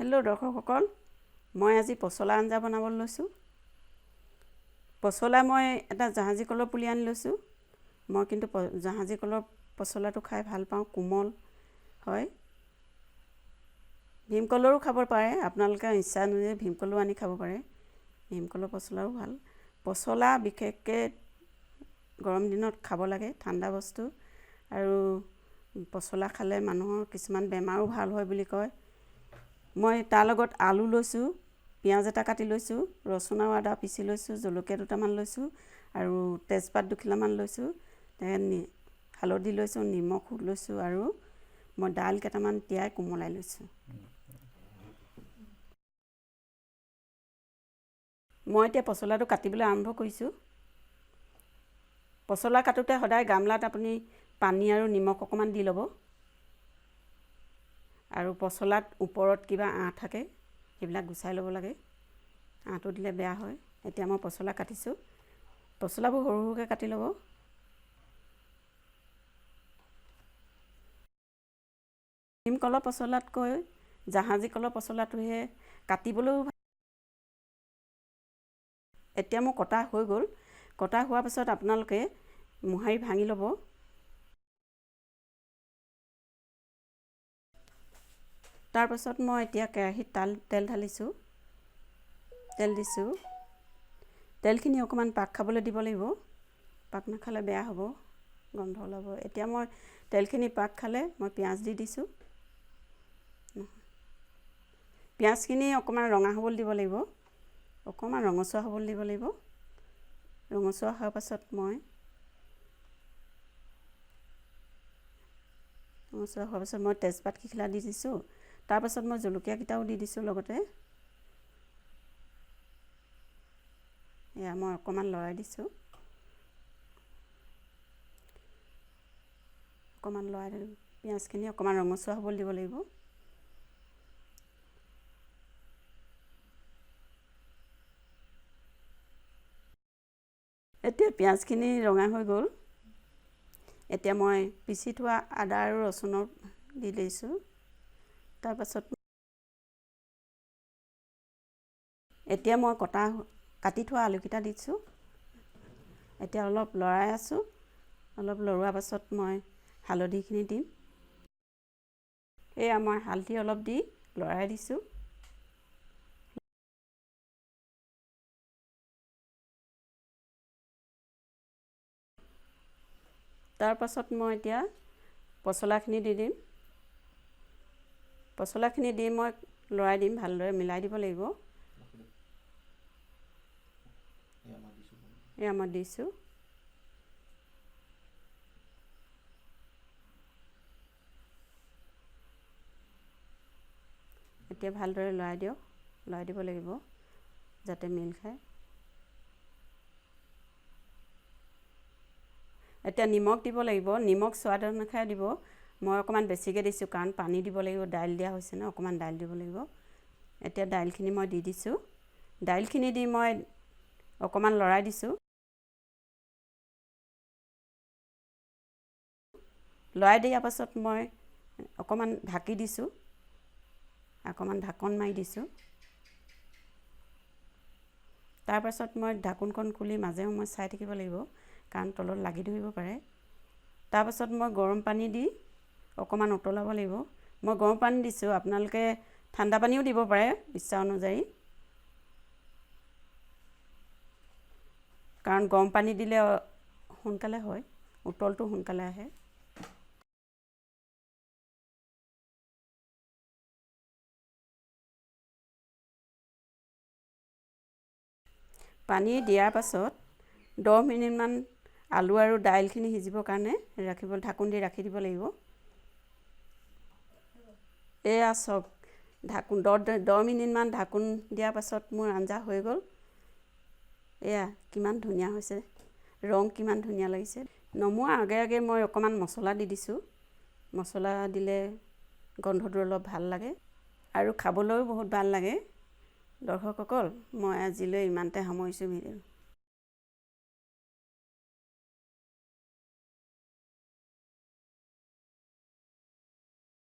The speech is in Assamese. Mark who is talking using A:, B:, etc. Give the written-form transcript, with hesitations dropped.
A: হেল্ল' দৰ্শকসকল, মই আজি পচলা আঞ্জা বনাবলৈ লৈছোঁ। পচলা মই এটা জাহাজী কলৰ পুলি আনি লৈছোঁ। মই কিন্তু জাহাজী কলৰ পচলাটো খাই ভাল পাওঁ, কোমল হয়। ভীমকলৰো খাব পাৰে, আপোনালোকে ইচ্ছা অনুযায়ী ভীমকলো আনি খাব পাৰে। ভীমকলৰ পচলাও ভাল। পচলা বিশেষকৈ গৰম দিনত খাব লাগে, ঠাণ্ডা বস্তু। আৰু পচলা খালে মানুহৰ কিছুমান বেমাৰো ভাল হয় বুলি কয়। মই তাৰ লগত আলু লৈছোঁ, পিঁয়াজ এটা কাটি লৈছোঁ, ৰচুন আৰু আদা পিচি লৈছোঁ, জলকীয়া দুটামান লৈছোঁ আৰু তেজপাত দুখিলামান লৈছোঁ, হালধি লৈছোঁ, নিমখ লৈছোঁ আৰু মই দাইল কেইটামান তিয়াই কোমলাই লৈছোঁ। মই এতিয়া পচলাটো কাটিবলৈ আৰম্ভ কৰিছোঁ। পচলা কাটোতে সদায় গামলাত আপুনি পানী আৰু নিমখ অকণমান দি ল'ব। আৰু পচলাত ওপৰত কিবা আঁহ থাকে, সেইবিলাক গুচাই ল'ব লাগে। আঁহটো দিলে বেয়া হয়। এতিয়া মই পচলা কাটিছোঁ। পচলাবোৰ সৰু সৰুকৈ কাটি ল'ব। ভীমকলৰ পচলাতকৈ জাহাজী কলৰ পচলাটোহে কাটিবলৈও ভাল। এতিয়া মোৰ কটা হৈ গ'ল। কটা হোৱাৰ পাছত আপোনালোকে মোহাৰি ভাঙি ল'ব। তাৰপাছত মই এতিয়া কেৰাহীত তেল ঢালিছোঁ, তেল দিছোঁ। তেলখিনি অকণমান পাক খাবলৈ দিব লাগিব। পাক নাখালে বেয়া হ'ব, গোন্ধ ওলাব। এতিয়া মই তেলখিনি পাক খালে মই পিঁয়াজ দি দিছোঁ। পিঁয়াজখিনি অকণমান ৰঙা হ'বলৈ দিব লাগিব, অকণমান ৰঙচুৱা হ'বলৈ দিব লাগিব। ৰঙচুৱা হোৱাৰ পাছত মই তেজপাত কেইখিলা দি দিছোঁ। তাৰপাছত মই জলকীয়াকেইটাও দি দিছোঁ লগতে। এয়া মই অকণমান লৰাই দিছোঁ। অকণমান লৰাই পিঁয়াজখিনি অকণমান ৰঙচুৱা হ'বলৈ দিব লাগিব। এতিয়া পিঁয়াজখিনি ৰঙা হৈ গ'ল। এতিয়া মই পিচি থোৱা আদা আৰু ৰচুনৰ দি দিছোঁ। তাৰপাছত এতিয়া মই কাটি থোৱা আলুকেইটা দিছোঁ। এতিয়া অলপ লৰাই আছোঁ। অলপ লৰোৱাৰ পাছত মই হালধিখিনি দিম। এয়া মই হালধি অলপ দি লৰাই দিছোঁ। তাৰপাছত মই এতিয়া পচলাখিনি দি দিম। পচলাখিনি দি মই লৰাই দিম, ভালদৰে মিলাই দিব লাগিব। এয়া মই দিছোঁ। এতিয়া ভালদৰে লৰাই দিয়ক, লৰাই দিব লাগিব যাতে মিল খায়। এতিয়া নিমখ দিব লাগিব, নিমখ স্বাদ অনুসাৰে দিব। মই অকণমান বেছিকৈ দিছোঁ কাৰণ পানী দিব লাগিব, দাইল দিয়া হৈছে ন, অকণমান দাইল দিব লাগিব। এতিয়া দাইলখিনি মই দি দিছোঁ। দাইলখিনি দি মই অকণমান লৰাই দিছোঁ। লৰাই দিয়াৰ পাছত মই অকণমান ঢাকি দিছোঁ, অকণমান ঢাকন মাৰি দিছোঁ। তাৰপাছত মই ঢাকোনখন খুলি মাজে সময়ে চাই থাকিব লাগিব কাৰণ তলত লাগি ধৰিব পাৰে। তাৰপাছত মই গৰম পানী দি অকণমান উতলাব লাগিব। মই গৰম পানী দিছোঁ, আপোনালোকে ঠাণ্ডা পানীও দিব পাৰে ইচ্ছা অনুযায়ী। কাৰণ গৰম পানী দিলে সোনকালে হয়, উতলটো সোনকালে আহে। পানী দিয়াৰ পাছত 10 মিনিটমান আলু আৰু দাইলখিনি সিজিবৰ কাৰণে ঢাকোন দি ৰাখি দিব লাগিব। এয়া চাওক, 10 মিনিটমান ঢাকোন দিয়াৰ পাছত মোৰ আঞ্জা হৈ গ'ল। এয়া কিমান ধুনীয়া হৈছে, ৰং কিমান ধুনীয়া লাগিছে। নমোৱাৰ আগে আগে মই অকণমান মছলা দি দিছোঁ। মছলা দিলে গোন্ধটো অলপ ভাল লাগে আৰু খাবলৈও বহুত ভাল লাগে। দৰ্শকসকল, মই আজিলৈ ইমানতে সামৰিছোঁ ভিডিঅ'।